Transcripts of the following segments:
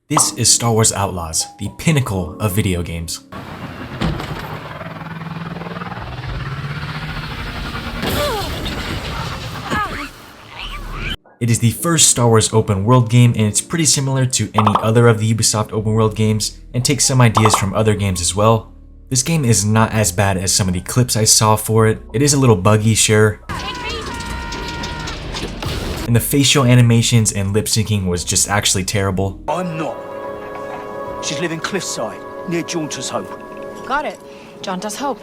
This is Star Wars Outlaws, the pinnacle of video games. It is the first Star Wars open world game, and it's pretty similar to any other of the Ubisoft open world games and takes some ideas from other games as well. This game is not as bad as some of the clips I saw for it. It is a little buggy, sure. And the facial animations and lip syncing was just actually terrible. I'm not. She's living cliffside, near Jaunter's Hope. Got it. Jaunter's Hope.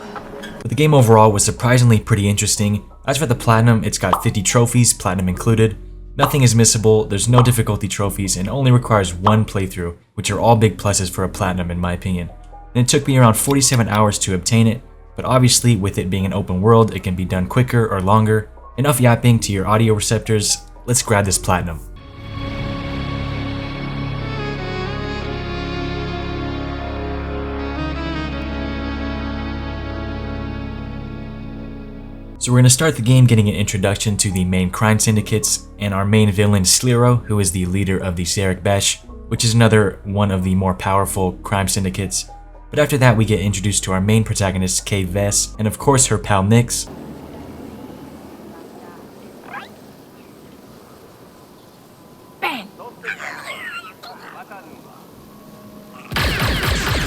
But the game overall was surprisingly pretty interesting. As for the platinum, it's got 50 trophies, platinum included. Nothing is missable, there's no difficulty trophies, and only requires one playthrough, which are all big pluses for a platinum in my opinion. And it took me around 47 hours to obtain it, but obviously with it being an open world, it can be done quicker or longer. Enough yapping to your audio receptors, let's grab this platinum. So we're going to start the game getting an introduction to the main crime syndicates, and our main villain Sliro, who is the leader of the Zerek Besh, which is another one of the more powerful crime syndicates. But after that we get introduced to our main protagonist Kay Vess, and of course her pal Nix. Bang!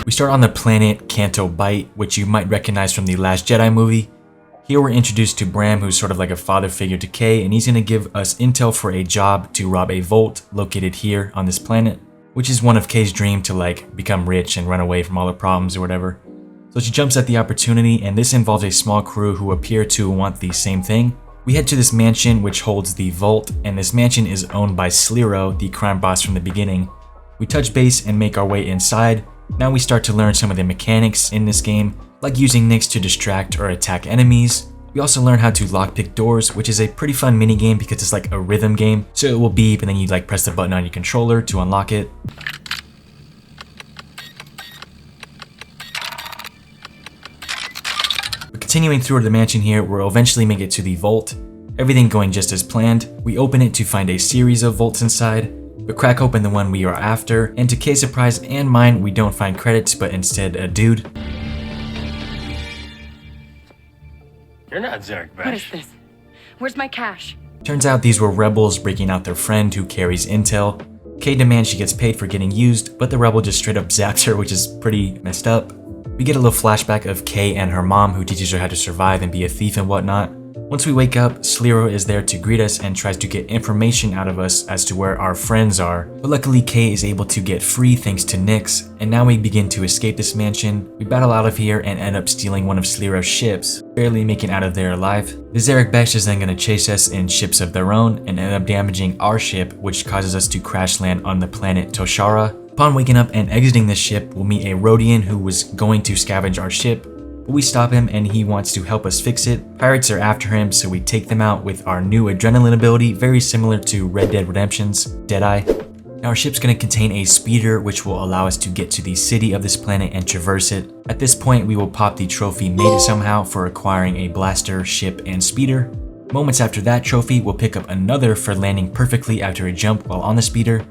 We start on the planet Canto Bight, which you might recognize from the Last Jedi movie. Here we're introduced to Bram, who's sort of like a father figure to Kay, and he's going to give us intel for a job to rob a vault located here on this planet, which is one of Kay's dream to like become rich and run away from all the problems or whatever. So she jumps at the opportunity, and this involves a small crew who appear to want the same thing. We head to this mansion which holds the vault, and this mansion is owned by Sliro, the crime boss from the beginning. We touch base and make our way inside. Now we start to learn some of the mechanics in this game, like using Nix to distract or attack enemies. We also learn how to lockpick doors, which is a pretty fun minigame because it's like a rhythm game. So it will beep and then you like press the button on your controller to unlock it. But continuing through the mansion here, we'll eventually make it to the vault. Everything going just as planned. We open it to find a series of vaults inside, but crack open the one we are after, and to Kay's surprise and mine, we don't find credits, but instead a dude. You're not Zerek Besh. What is this? Where's my cash? Turns out these were rebels breaking out their friend who carries intel. Kay demands she gets paid for getting used, but the rebel just straight up zaps her, which is pretty messed up. We get a little flashback of Kay and her mom, who teaches her how to survive and be a thief and whatnot. Once we wake up, Sliro is there to greet us and tries to get information out of us as to where our friends are. But luckily Kay is able to get free thanks to Nix, and now we begin to escape this mansion. We battle out of here and end up stealing one of Sliro's ships, barely making out of there alive. The Zerek Besh is then going to chase us in ships of their own and end up damaging our ship, which causes us to crash land on the planet Toshara. Upon waking up and exiting the ship, we'll meet a Rodian who was going to scavenge our ship. But we stop him and he wants to help us fix it. Pirates are after him, so we take them out with our new adrenaline ability, very similar to Red Dead Redemption's Deadeye. Now our ship's going to contain a speeder which will allow us to get to the city of this planet and traverse it. At this point we will pop the trophy Made It Somehow for acquiring a blaster, ship, and speeder. Moments after that trophy, we'll pick up another for landing perfectly after a jump while on the speeder.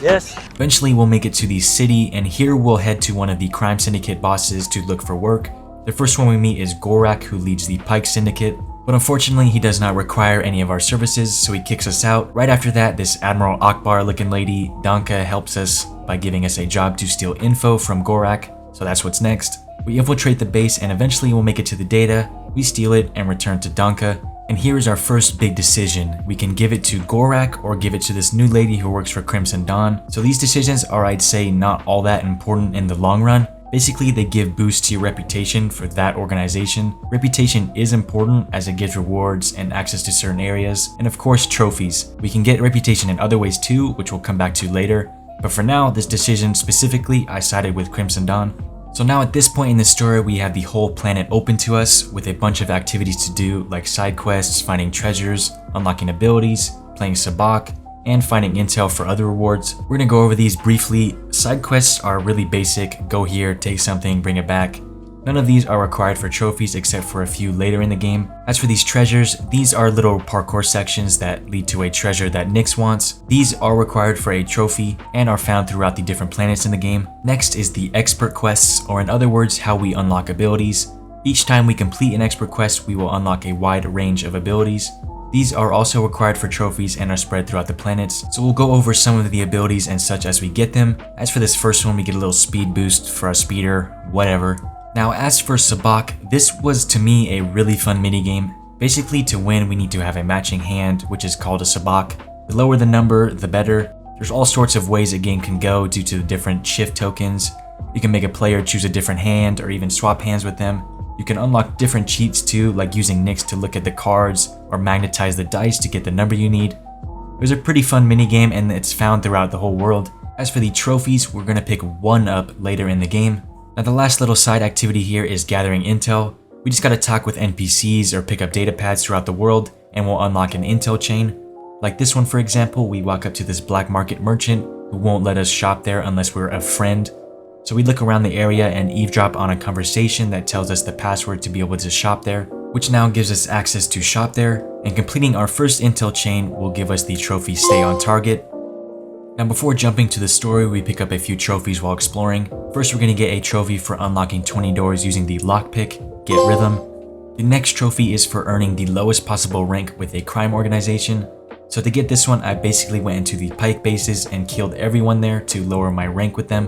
Yes? Eventually we'll make it to the city, and here we'll head to one of the crime syndicate bosses to look for work. The first one we meet is Gorak, who leads the Pike Syndicate, but unfortunately he does not require any of our services, so he kicks us out. Right after that, this Admiral Akbar looking lady, Danka, helps us by giving us a job to steal info from Gorak, so that's what's next. We infiltrate the base and eventually we'll make it to the data. We steal it and return to Danka. And here is our first big decision. We can give it to Gorak or give it to this new lady who works for Crimson Dawn. So these decisions are, I'd say, not all that important in the long run. Basically, they give boosts to your reputation for that organization. Reputation is important as it gives rewards and access to certain areas. And of course, trophies. We can get reputation in other ways too, which we'll come back to later. But for now, this decision specifically, I sided with Crimson Dawn. So now at this point in the story, we have the whole planet open to us with a bunch of activities to do, like side quests, finding treasures, unlocking abilities, playing Sabacc, and finding intel for other rewards. We're gonna go over these briefly. Side quests are really basic. Go here, take something, bring it back. None of these are required for trophies except for a few later in the game. As for these treasures, these are little parkour sections that lead to a treasure that Nyx wants. These are required for a trophy and are found throughout the different planets in the game. Next is the expert quests, or in other words, how we unlock abilities. Each time we complete an expert quest, we will unlock a wide range of abilities. These are also required for trophies and are spread throughout the planets, so we'll go over some of the abilities and such as we get them. As for this first one, we get a little speed boost for our speeder, whatever. Now as for Sabak, this was to me a really fun minigame. Basically, to win we need to have a matching hand, which is called a Sabak. The lower the number, the better. There's all sorts of ways a game can go due to the different shift tokens. You can make a player choose a different hand or even swap hands with them. You can unlock different cheats too, like using Nyx to look at the cards or magnetize the dice to get the number you need. It was a pretty fun minigame and it's found throughout the whole world. As for the trophies, we're gonna pick one up later in the game. Now the last little side activity here is gathering intel. We just gotta talk with NPCs or pick up data pads throughout the world and we'll unlock an intel chain. Like this one for example, we walk up to this black market merchant who won't let us shop there unless we're a friend. So we look around the area and eavesdrop on a conversation that tells us the password to be able to shop there, which now gives us access to shop there, and completing our first intel chain will give us the trophy Stay on Target. Now before jumping to the story, we pick up a few trophies while exploring. First we're going to get a trophy for unlocking 20 doors using the lockpick, Get Rhythm. The next trophy is for earning the lowest possible rank with a crime organization. So to get this one, I basically went into the Pike bases and killed everyone there to lower my rank with them.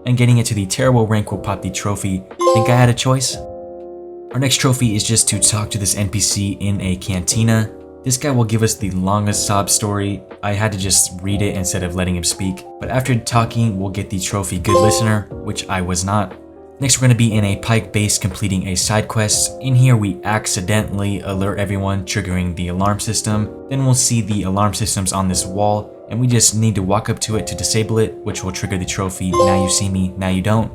And getting it to the terrible rank will pop the trophy Think I Had a Choice. Our next trophy is just to talk to this NPC in a cantina. This guy will give us the longest sob story. I had to just read it instead of letting him speak. But after talking, we'll get the trophy Good Listener, which I was not. Next we're going to be in a Pike base completing a side quest. In here we accidentally alert everyone, triggering the alarm system. Then we'll see the alarm systems on this wall and we just need to walk up to it to disable it, which will trigger the trophy Now You See Me, Now You Don't.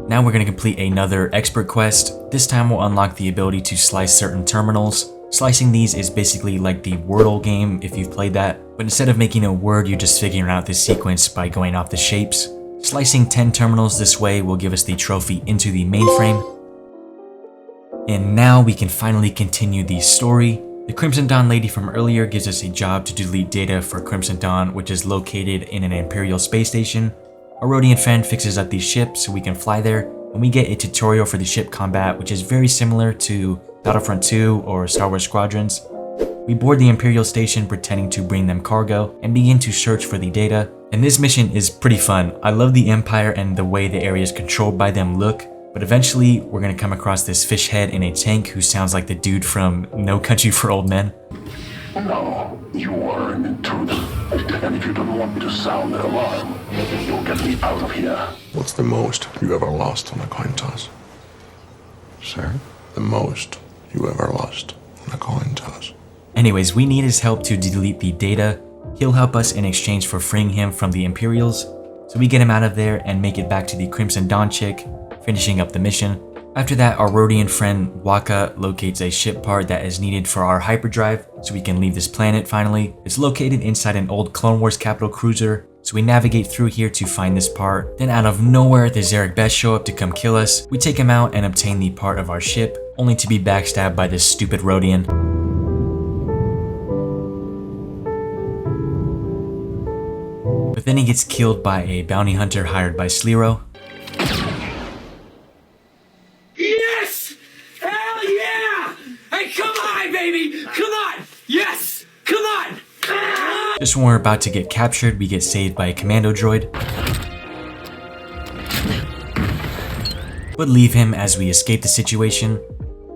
Now we're going to complete another expert quest. This time we'll unlock the ability to slice certain terminals. Slicing these is basically like the Wordle game if you've played that, but instead of making a word, you're just figuring out the sequence by going off the shapes. Slicing 10 terminals this way will give us the trophy Into the Mainframe. And now we can finally continue the story. The Crimson Dawn lady from earlier gives us a job to delete data for Crimson Dawn, which is located in an Imperial space station. Our Rodian friend fixes up these ships so we can fly there, and we get a tutorial for the ship combat, which is very similar to Battlefront 2 or Star Wars Squadrons. We board the Imperial station pretending to bring them cargo and begin to search for the data. And this mission is pretty fun. I love the Empire and the way the areas controlled by them look. But eventually, we're gonna come across this fish head in a tank who sounds like the dude from No Country for Old Men. No, you are an intruder. And if you don't want me to sound the alarm, you'll get me out of here. What's the most you ever lost on a coin toss? Sir? The most you ever lost on a coin toss. Anyways, we need his help to delete the data. He'll help us in exchange for freeing him from the Imperials. So we get him out of there and make it back to the Crimson Dawn chick, finishing up the mission. After that, our Rodian friend Waka locates a ship part that is needed for our hyperdrive so we can leave this planet finally. It's located inside an old Clone Wars capital cruiser, so we navigate through here to find this part. Then out of nowhere, the Zarek Best show up to come kill us. We take him out and obtain the part of our ship, only to be backstabbed by this stupid Rodian. But then he gets killed by a bounty hunter hired by Sliro. Yes! Hell yeah! Hey, come on, baby! Come on! Yes! Come on! Just when we're about to get captured, we get saved by a commando droid. But leave him as we escape the situation.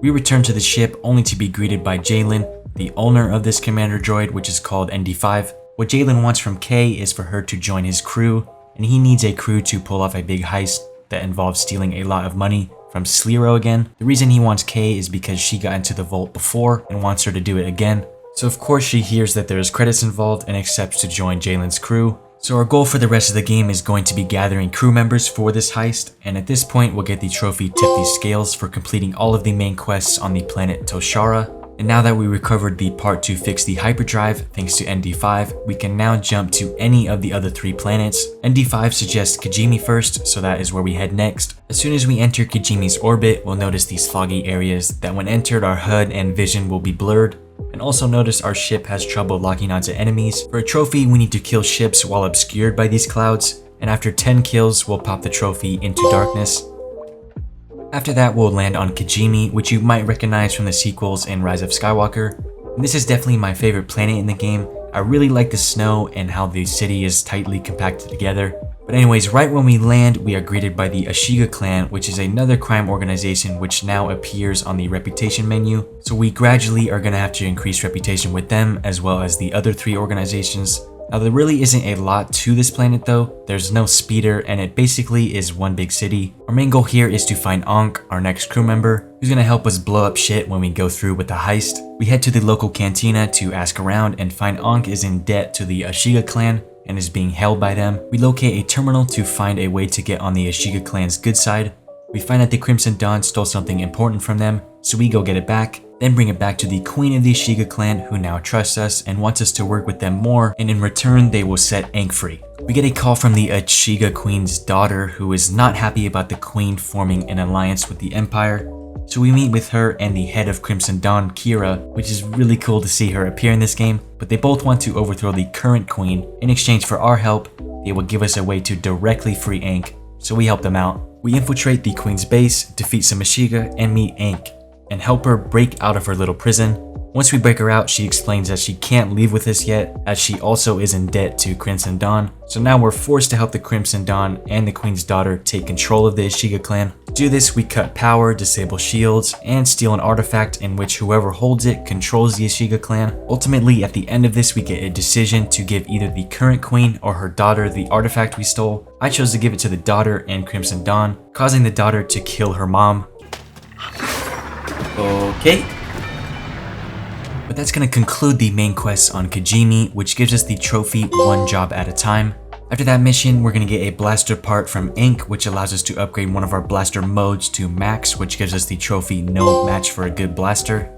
We return to the ship only to be greeted by Jalen, the owner of this commander droid, which is called ND5. What Jalen wants from Kay is for her to join his crew, and he needs a crew to pull off a big heist that involves stealing a lot of money from Sliro again. The reason he wants Kay is because she got into the vault before and wants her to do it again. So of course she hears that there's credits involved and accepts to join Jalen's crew. So our goal for the rest of the game is going to be gathering crew members for this heist, and at this point we'll get the trophy Tip the Scales for completing all of the main quests on the planet Toshara. And now that we recovered the part to fix the hyperdrive thanks to ND5, we can now jump to any of the other 3 planets. ND5 suggests Kijimi first, so that is where we head next. As soon as we enter Kijimi's orbit, we'll notice these foggy areas that when entered our HUD and vision will be blurred. And also notice our ship has trouble locking onto enemies. For a trophy, we need to kill ships while obscured by these clouds, and after 10 kills, we'll pop the trophy into darkness. After that, we'll land on Kijimi, which you might recognize from the sequels and Rise of Skywalker. And this is definitely my favorite planet in the game. I really like the snow and how the city is tightly compacted together. But anyways, right when we land, we are greeted by the Ashiga clan, which is another crime organization which now appears on the reputation menu. So we gradually are going to have to increase reputation with them as well as the other 3 organizations. Now there really isn't a lot to this planet though. There's no speeder and it basically is one big city. Our main goal here is to find Ankh, our next crew member, who's gonna help us blow up shit when we go through with the heist. We head to the local cantina to ask around and find Ankh is in debt to the Ashiga clan and is being held by them. We locate a terminal to find a way to get on the Ashiga clan's good side. We find that the Crimson Dawn stole something important from them, so we go get it back. Then bring it back to the queen of the Ashiga clan who now trusts us and wants us to work with them more, and in return they will set Ankh free. We get a call from the Ashiga queen's daughter who is not happy about the queen forming an alliance with the Empire. So we meet with her and the head of Crimson Dawn, Kira, which is really cool to see her appear in this game, but they both want to overthrow the current queen. In exchange for our help, they will give us a way to directly free Ankh, so we help them out. We infiltrate the queen's base, defeat some Ashiga, and meet Ankh, and help her break out of her little prison. Once we break her out, she explains that she can't leave with us yet, as she also is in debt to Crimson Dawn. So now we're forced to help the Crimson Dawn and the Queen's daughter take control of the Ashiga clan. To do this, we cut power, disable shields, and steal an artifact in which whoever holds it controls the Ashiga clan. Ultimately, at the end of this, we get a decision to give either the current queen or her daughter the artifact we stole. I chose to give it to the daughter and Crimson Dawn, causing the daughter to kill her mom. Okay. But that's going to conclude the main quest on Kijimi, which gives us the trophy one job at a time. After that mission, we're going to get a blaster part from Ankh, which allows us to upgrade one of our blaster modes to max, which gives us the trophy no match for a good blaster.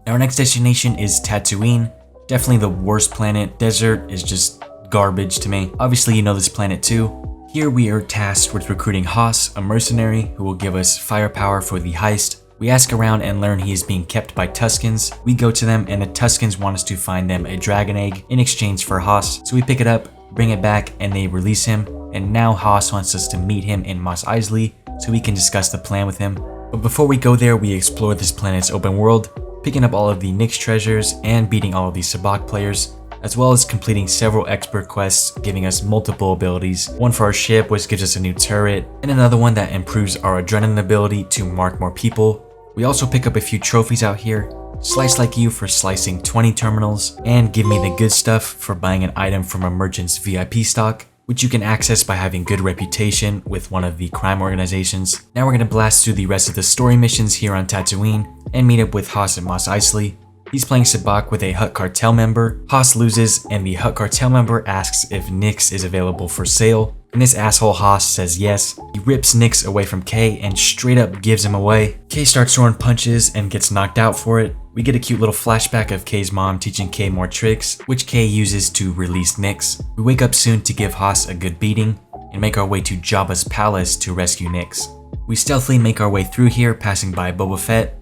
Our next destination is Tatooine. Definitely the worst planet. Desert is just garbage to me. Obviously you know this planet too. Here we are tasked with recruiting Haas, a mercenary who will give us firepower for the heist. We ask around and learn he is being kept by Tuskens. We go to them and the Tuskens want us to find them a dragon egg in exchange for Haas. So we pick it up, bring it back, and they release him. And now Haas wants us to meet him in Mos Eisley so we can discuss the plan with him. But before we go there, we explore this planet's open world, picking up all of the Nyx treasures and beating all of the Sabacc players, as well as completing several expert quests giving us multiple abilities. One for our ship, which gives us a new turret, and another one that improves our adrenaline ability to mark more people. We also pick up a few trophies out here, Slice Like You for slicing 20 terminals, and Give Me the Good Stuff for buying an item from a merchant's VIP stock, which you can access by having good reputation with one of the crime organizations. Now we're going to blast through the rest of the story missions here on Tatooine and meet up with Haas at Mos Eisley. He's playing Sabacc with a Hutt Cartel member. Haas loses and the Hutt Cartel member asks if Nyx is available for sale. And this asshole Haas says yes. He rips Nyx away from Kay and straight up gives him away. Kay starts throwing punches and gets knocked out for it. We get a cute little flashback of Kay's mom teaching Kay more tricks, which Kay uses to release Nyx. We wake up soon to give Haas a good beating and make our way to Jabba's palace to rescue Nyx. We stealthily make our way through here, passing by Boba Fett,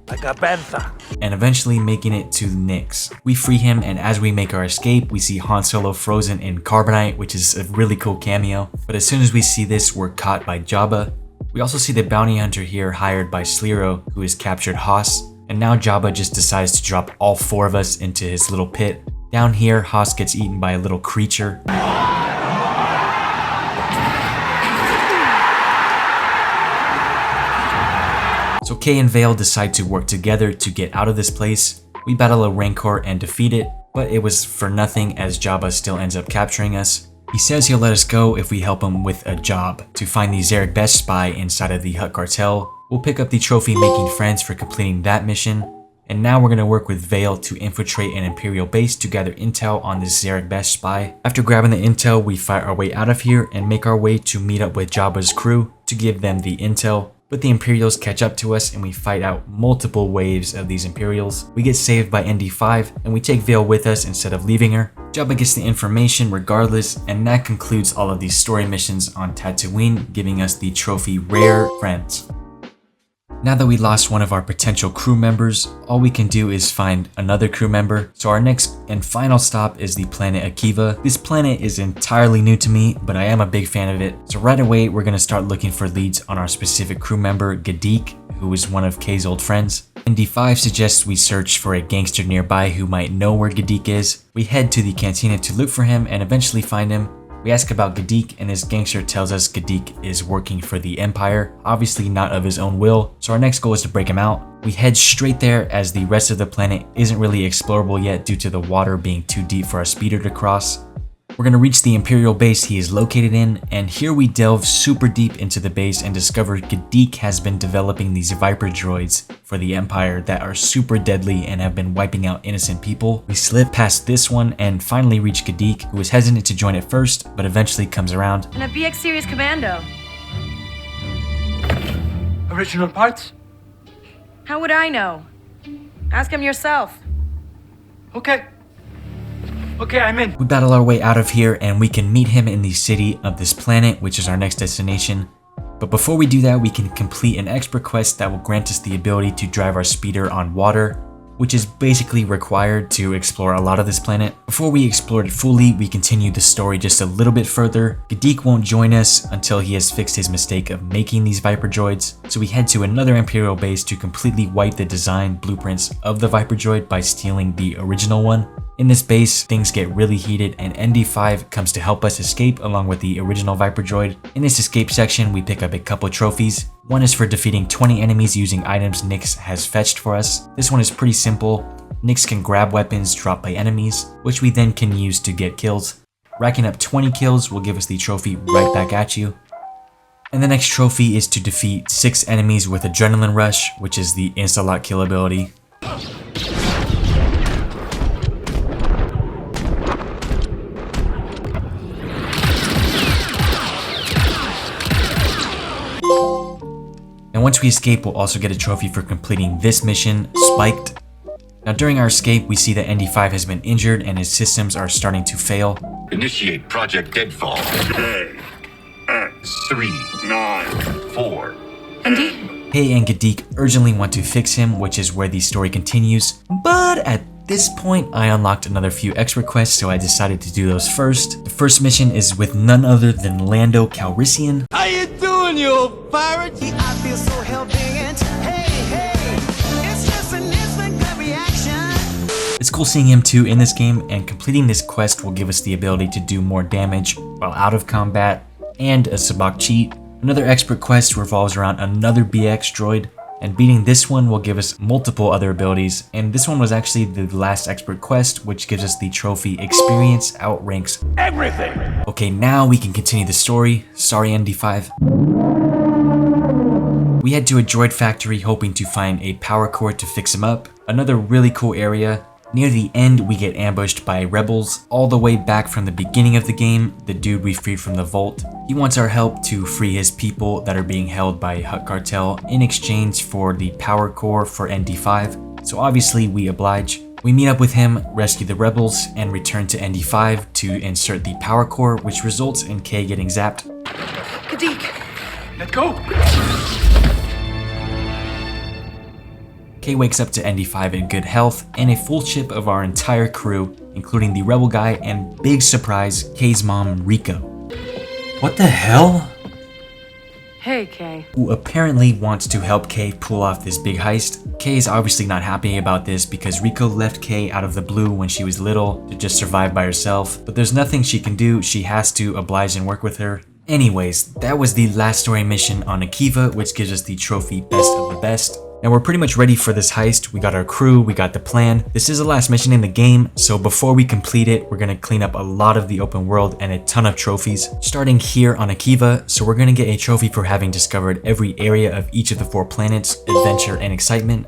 and eventually making it to Nyx. We free him, and as we make our escape, we see Han Solo frozen in carbonite, which is a really cool cameo. But as soon as we see this, we're caught by Jabba. We also see the bounty hunter here hired by Sliro, who has captured Haas, and now Jabba just decides to drop all 4 of us into his little pit. Down here, Haas gets eaten by a little creature. So Kay and Vale decide to work together to get out of this place. We battle a Rancor and defeat it, but it was for nothing as Jabba still ends up capturing us. He says he'll let us go if we help him with a job to find the Zarek Best spy inside of the Hutt Cartel. We'll pick up the trophy making friends for completing that mission. And now we're going to work with Vale to infiltrate an Imperial base to gather intel on this Zarek Best spy. After grabbing the intel, we fight our way out of here and make our way to meet up with Jabba's crew to give them the intel. But the Imperials catch up to us and we fight out multiple waves of these Imperials. We get saved by ND5 and we take Vale with us instead of leaving her. Jabba gets the information regardless, and that concludes all of these story missions on Tatooine, giving us the trophy Rare Friends. Now that we lost one of our potential crew members, all we can do is find another crew member. So our next and final stop is the planet Akiva. This planet is entirely new to me, but I am a big fan of it. So right away, we're gonna start looking for leads on our specific crew member, Gadik, who is one of Kay's old friends. ND5 suggests we search for a gangster nearby who might know where Gadik is. We head to the cantina to look for him and eventually find him. We ask about Gadik and his gangster tells us Gadik is working for the Empire, obviously not of his own will, so our next goal is to break him out. We head straight there as the rest of the planet isn't really explorable yet due to the water being too deep for our speeder to cross. We're gonna reach the Imperial base he is located in, and here we delve super deep into the base and discover Gadik has been developing these Viper droids for the Empire that are super deadly and have been wiping out innocent people. We slip past this one and finally reach Gadik, who is hesitant to join at first, but eventually comes around. And a BX series commando. Original parts? How would I know? Ask him yourself. Okay. Okay, I'm in. We battle our way out of here and we can meet him in the city of this planet, which is our next destination. But before we do that, we can complete an expert quest that will grant us the ability to drive our speeder on water, which is basically required to explore a lot of this planet. Before we explore it fully, we continue the story just a little bit further. Gadik won't join us until he has fixed his mistake of making these Viper droids, so we head to another Imperial base to completely wipe the design blueprints of the Viper droid by stealing the original one. In this base, things get really heated and ND5 comes to help us escape along with the original Viper droid. In this escape section, we pick up a couple trophies. One is for defeating 20 enemies using items Nyx has fetched for us. This one is pretty simple. Nyx can grab weapons dropped by enemies, which we then can use to get kills. Racking up 20 kills will give us the trophy right back at you. And the next trophy is to defeat 6 enemies with Adrenaline Rush, which is the insta-lock kill ability. And once we escape, we'll also get a trophy for completing this mission, Spiked. Now during our escape, we see that ND5 has been injured and his systems are starting to fail. Initiate Project Deadfall. Today. X394. ND? Kay and Gadik urgently want to fix him, which is where the story continues. But at this point, I unlocked another few expert quests, so I decided to do those first. The first mission is with none other than Lando Calrissian. How you doing, you old pirate? I feel so hell-bent. Hey, hey, it's just an instant gut reaction. It's cool seeing him too in this game, and completing this quest will give us the ability to do more damage while out of combat, and a sabak cheat. Another expert quest revolves around another BX droid, and beating this one will give us multiple other abilities, and this one was actually the last expert quest, which gives us the trophy Experience Outranks Everything! Okay, now we can continue the story. Sorry, ND5. We head to a droid factory hoping to find a power core to fix him up. Another really cool area. Near the end, we get ambushed by rebels. All the way back from the beginning of the game, the dude we freed from the vault. He wants our help to free his people that are being held by Hutt Cartel in exchange for the power core for ND5. So obviously we oblige. We meet up with him, rescue the rebels, and return to ND5 to insert the power core, which results in Kay getting zapped. Gadik! Let go! Kay wakes up to ND5 in good health and a full ship of our entire crew, including the rebel guy and, big surprise, Kay's mom, Rico. What the hell? Hey, Kay. Who apparently wants to help Kay pull off this big heist. Kay is obviously not happy about this because Rico left Kay out of the blue when she was little to just survive by herself, but there's nothing she can do. She has to oblige and work with her. Anyways, that was the last story mission on Akiva, which gives us the trophy Best of the Best. Now we're pretty much ready for this heist. We got our crew, we got the plan. This is the last mission in the game, so before we complete it, we're gonna clean up a lot of the open world and a ton of trophies. Starting here on Akiva, so we're gonna get a trophy for having discovered every area of each of the 4 planets, adventure and excitement.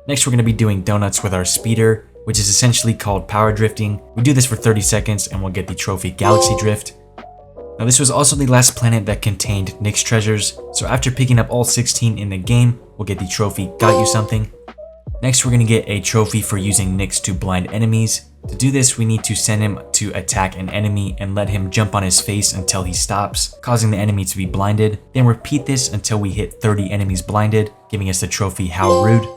Next we're gonna be doing donuts with our speeder, which is essentially called power drifting. We do this for 30 seconds and we'll get the trophy Galaxy Drift. Now this was also the last planet that contained Nick's treasures, so after picking up all 16 in the game, we'll get the trophy Got You Something. Next we're going to get a trophy for using Nyx to blind enemies. To do this we need to send him to attack an enemy and let him jump on his face until he stops, causing the enemy to be blinded. Then repeat this until we hit 30 enemies blinded, giving us the trophy How Rude.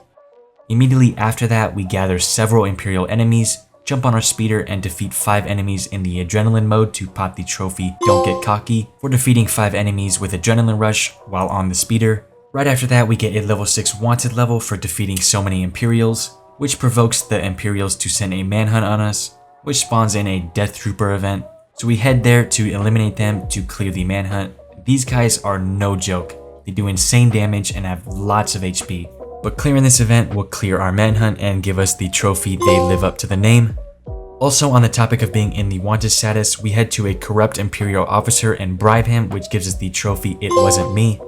Immediately after that we gather several Imperial enemies, jump on our speeder and defeat 5 enemies in the Adrenaline mode to pop the trophy Don't Get Cocky for defeating 5 enemies with Adrenaline Rush while on the speeder. Right after that we get a level 6 Wanted level for defeating so many Imperials, which provokes the Imperials to send a manhunt on us, which spawns in a Death Trooper event. So we head there to eliminate them to clear the manhunt. These guys are no joke. They do insane damage and have lots of HP. But clearing this event will clear our manhunt and give us the trophy They Live Up to the Name. Also on the topic of being in the wanted status, we head to a corrupt Imperial officer and bribe him, which gives us the trophy It Wasn't Me.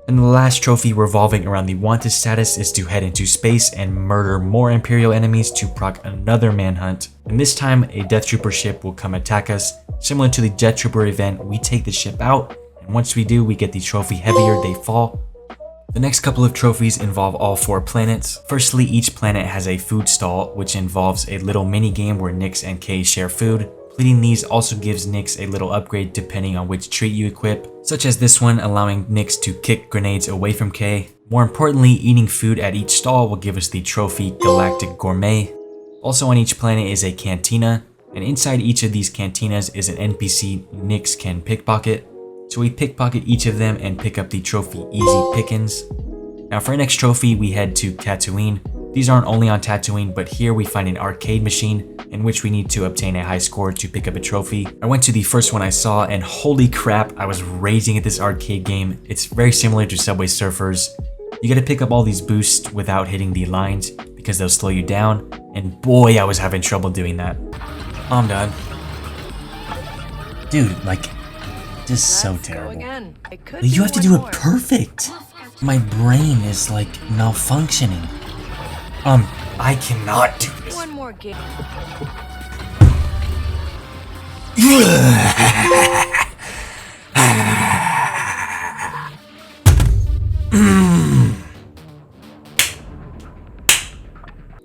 And the last trophy revolving around the wanted status is to head into space and murder more Imperial enemies to proc another manhunt. And this time a Death Trooper ship will come attack us. Similar to the Death Trooper event, we take the ship out, and once we do we get the trophy Heavier They Fall. The next couple of trophies involve all 4 planets. Firstly, each planet has a food stall, which involves a little mini game where Nyx and Kay share food. Completing these also gives Nyx a little upgrade depending on which trait you equip, such as this one allowing Nyx to kick grenades away from Kay. More importantly, eating food at each stall will give us the trophy Galactic Gourmet. Also on each planet is a cantina, and inside each of these cantinas is an NPC Nyx can pickpocket. So we pickpocket each of them and pick up the trophy Easy Pickins. Now for our next trophy we head to Tatooine. These aren't only on Tatooine, but here we find an arcade machine in which we need to obtain a high score to pick up a trophy. I went to the first one I saw and holy crap, I was raging at this arcade game. It's very similar to Subway Surfers. You gotta pick up all these boosts without hitting the lines because they'll slow you down, and boy I was having trouble doing that. I'm done. Dude, like, just so terrible. You have to do it perfect. My brain is like malfunctioning. I cannot do this. One more game.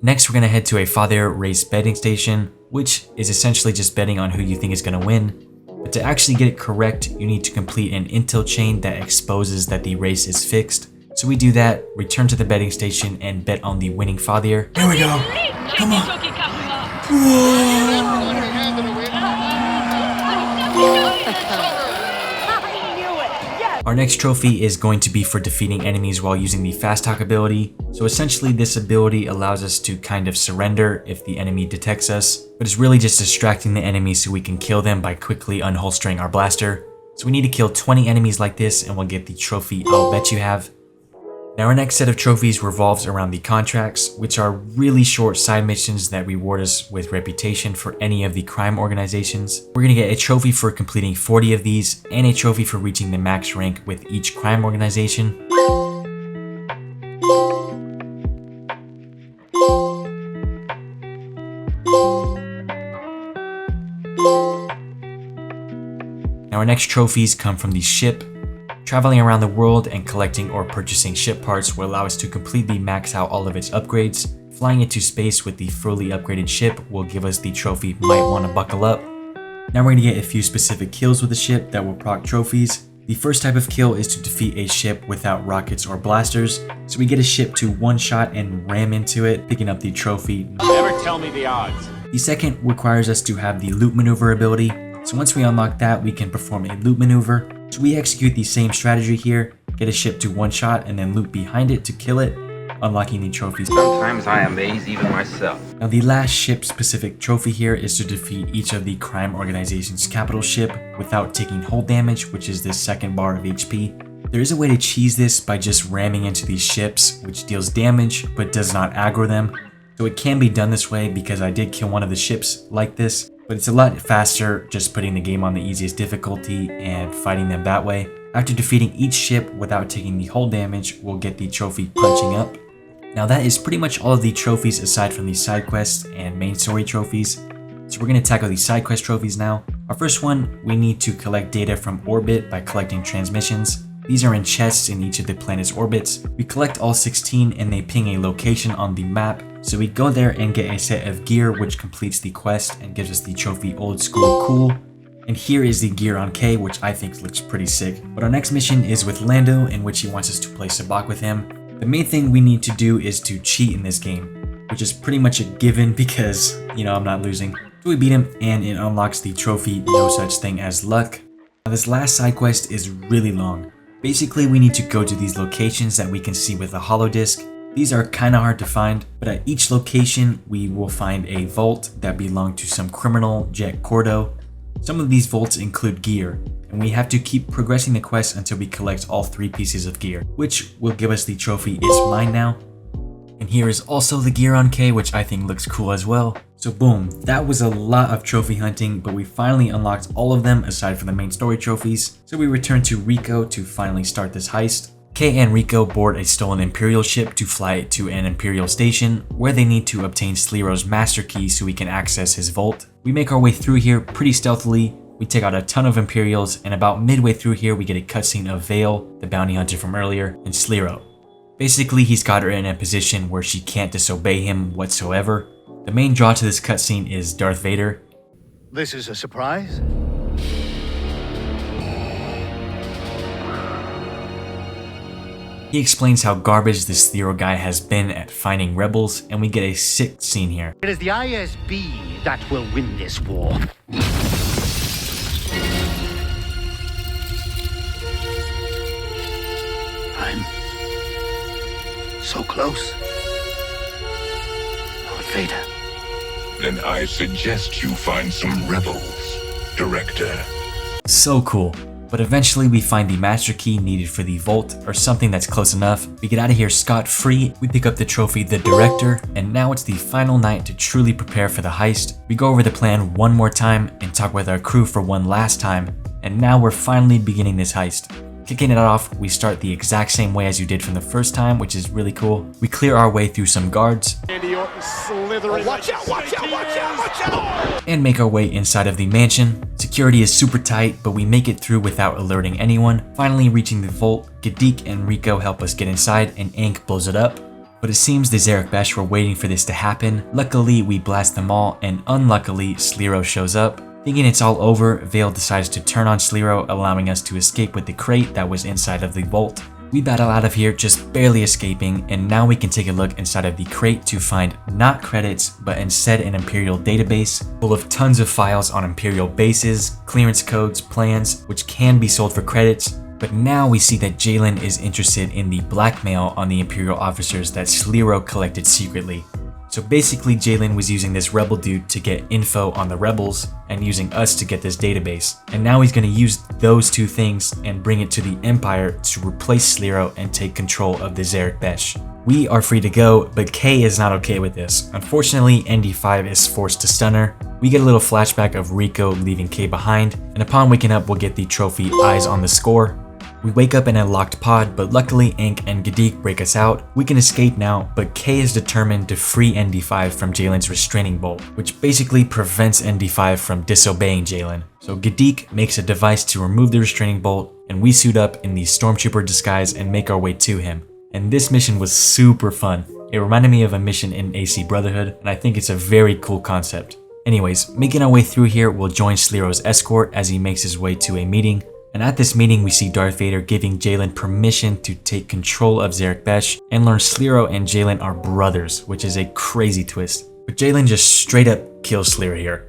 Next, we're gonna head to a father race betting station, which is essentially just betting on who you think is gonna win. But to actually get it correct, you need to complete an intel chain that exposes that the race is fixed. So we do that, return to the betting station, and bet on the winning father. Here we go. Come on. Our next trophy is going to be for defeating enemies while using the Fast Talk ability. So essentially this ability allows us to kind of surrender if the enemy detects us, but it's really just distracting the enemy so we can kill them by quickly unholstering our blaster. So we need to kill 20 enemies like this and we'll get the trophy I'll Bet You Have. Now our next set of trophies revolves around the contracts, which are really short side missions that reward us with reputation for any of the crime organizations. We're gonna get a trophy for completing 40 of these and a trophy for reaching the max rank with each crime organization. Now our next trophies come from the ship. Traveling around the world and collecting or purchasing ship parts will allow us to completely max out all of its upgrades. Flying into space with the fully upgraded ship will give us the trophy Might Wanna Buckle Up. Now we're gonna get a few specific kills with the ship that will proc trophies. The first type of kill is to defeat a ship without rockets or blasters. So we get a ship to one shot and ram into it, picking up the trophy. Never tell me the odds. The second requires us to have the loop maneuver ability. So once we unlock that, we can perform a loop maneuver. So we execute the same strategy here, get a ship to one shot and then loop behind it to kill it, unlocking the trophies. Sometimes I amaze even myself. Now the last ship specific trophy here is to defeat each of the crime organization's capital ship without taking hull damage, which is the second bar of HP. There is a way to cheese this by just ramming into these ships, which deals damage but does not aggro them. So it can be done this way because I did kill one of the ships like this, but it's a lot faster just putting the game on the easiest difficulty and fighting them that way. After defeating each ship without taking the hull damage, we'll get the trophy Punching Up. Now that is pretty much all of the trophies aside from the side quests and main story trophies. So we're going to tackle these side quest trophies now. Our first one, we need to collect data from orbit by collecting transmissions. These are in chests in each of the planet's orbits. We collect all 16 and they ping a location on the map. So we go there and get a set of gear which completes the quest and gives us the trophy Old School Cool. And here is the gear on K, which I think looks pretty sick. But our next mission is with Lando, in which he wants us to play sabacc with him. The main thing we need to do is to cheat in this game, which is pretty much a given because, I'm not losing. So we beat him and it unlocks the trophy No Such Thing as Luck. Now this last side quest is really long. Basically, we need to go to these locations that we can see with a holodisc. These are kinda hard to find, but at each location, we will find a vault that belonged to some criminal, Jet Cordo. Some of these vaults include gear, and we have to keep progressing the quest until we collect all 3 pieces of gear, which will give us the trophy It's Mine Now. And here is also the gear on K, which I think looks cool as well. So boom, that was a lot of trophy hunting, but we finally unlocked all of them aside from the main story trophies. So we return to Rico to finally start this heist. Kay and Rico board a stolen Imperial ship to fly it to an Imperial station, where they need to obtain Sleero's master key so we can access his vault. We make our way through here pretty stealthily. We take out a ton of Imperials, and about midway through here we get a cutscene of Vale, the bounty hunter from earlier, and Sleero. Basically, he's got her in a position where she can't disobey him whatsoever. The main draw to this cutscene is Darth Vader. This is a surprise? He explains how garbage this Sleero guy has been at finding rebels, and we get a sick scene here. It is the ISB that will win this war. I'm so close. Lord Vader. Then I suggest you find some rebels, Director. So cool. But eventually we find the master key needed for the vault, or something that's close enough. We get out of here scot-free, we pick up the trophy The Director, and now it's the final night to truly prepare for the heist. We go over the plan one more time and talk with our crew for one last time, and now we're finally beginning this heist. Kicking it off, we start the exact same way as you did from the first time, which is really cool. We clear our way through some guards, and make our way inside of the mansion. Security is super tight, but we make it through without alerting anyone. Finally reaching the vault, Gadik and Rico help us get inside and Ankh blows it up. But it seems the Zarek Besh were waiting for this to happen. Luckily, we blast them all, and unluckily, Sleero shows up. Thinking it's all over, Vale decides to turn on Sleero, allowing us to escape with the crate that was inside of the vault. We battle out of here, just barely escaping, and now we can take a look inside of the crate to find not credits, but instead an Imperial database full of tons of files on Imperial bases, clearance codes, plans, which can be sold for credits. But now we see that Jalen is interested in the blackmail on the Imperial officers that Sleero collected secretly. So basically Jalen was using this rebel dude to get info on the rebels and using us to get this database. And now he's going to use those two things and bring it to the Empire to replace Sleero and take control of the Zarek Besh. We are free to go, but Kay is not okay with this. Unfortunately, ND5 is forced to stun her. We get a little flashback of Rico leaving Kay behind, and upon waking up we'll get the trophy Eyes on the Score. We wake up in a locked pod, but luckily Ankh and Gadik break us out. We can escape now, but Kay is determined to free ND5 from Jalen's restraining bolt, which basically prevents ND5 from disobeying Jalen. So Gadik makes a device to remove the restraining bolt, and we suit up in the stormtrooper disguise and make our way to him. And this mission was super fun. It reminded me of a mission in AC Brotherhood, and I think it's a very cool concept. Anyways, making our way through here, we'll join Sleero's escort as he makes his way to a meeting. And at this meeting, we see Darth Vader giving Jalen permission to take control of Zarek Besh and learn Sleero and Jalen are brothers, which is a crazy twist. But Jalen just straight up kills Sleero here.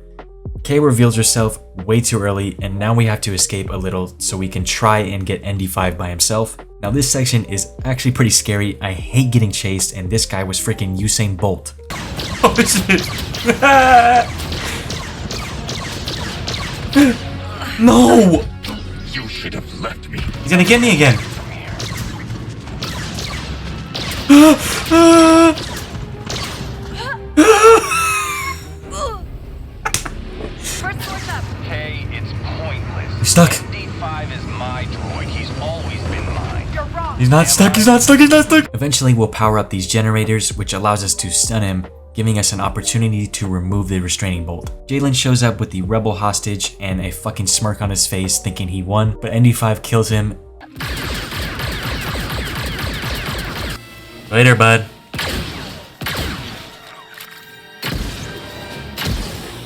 Kay reveals herself way too early, and now we have to escape a little so we can try and get ND5 by himself. Now this section is actually pretty scary. I hate getting chased, and this guy was freaking Usain Bolt. Oh shit! No! You should have left me. He's gonna get me again. Hey, it's pointless. He's stuck. D5 is my droid. He's always been mine. You're wrong. He's not stuck, he's not stuck, he's not stuck. Eventually we'll power up these generators, which allows us to stun him, giving us an opportunity to remove the restraining bolt. Jalen shows up with the rebel hostage and a fucking smirk on his face thinking he won, but ND5 kills him. Later, bud.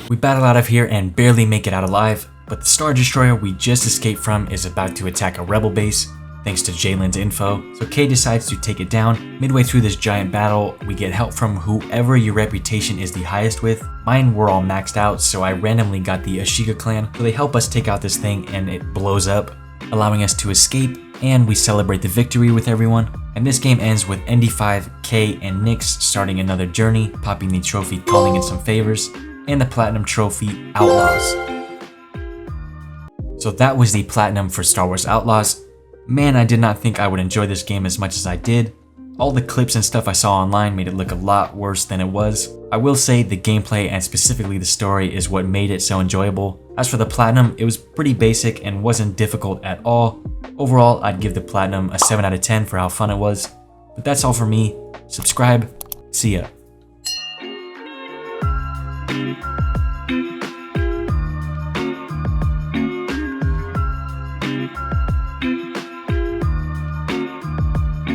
We battle out of here and barely make it out alive, but the Star Destroyer we just escaped from is about to attack a rebel base, thanks to Jalen's info, so Kay decides to take it down. Midway through this giant battle, we get help from whoever your reputation is the highest with. Mine were all maxed out, so I randomly got the Ashiga clan, so they help us take out this thing and it blows up, allowing us to escape, and we celebrate the victory with everyone. And this game ends with ND5, Kay, and Nyx starting another journey, popping the trophy calling in some favors, and the platinum trophy Outlaws. So that was the platinum for Star Wars Outlaws. Man, I did not think I would enjoy this game as much as I did. All the clips and stuff I saw online made it look a lot worse than it was. I will say the gameplay and specifically the story is what made it so enjoyable. As for the platinum, it was pretty basic and wasn't difficult at all. Overall, I'd give the platinum a 7 out of 10 for how fun it was. But that's all for me. Subscribe. See ya.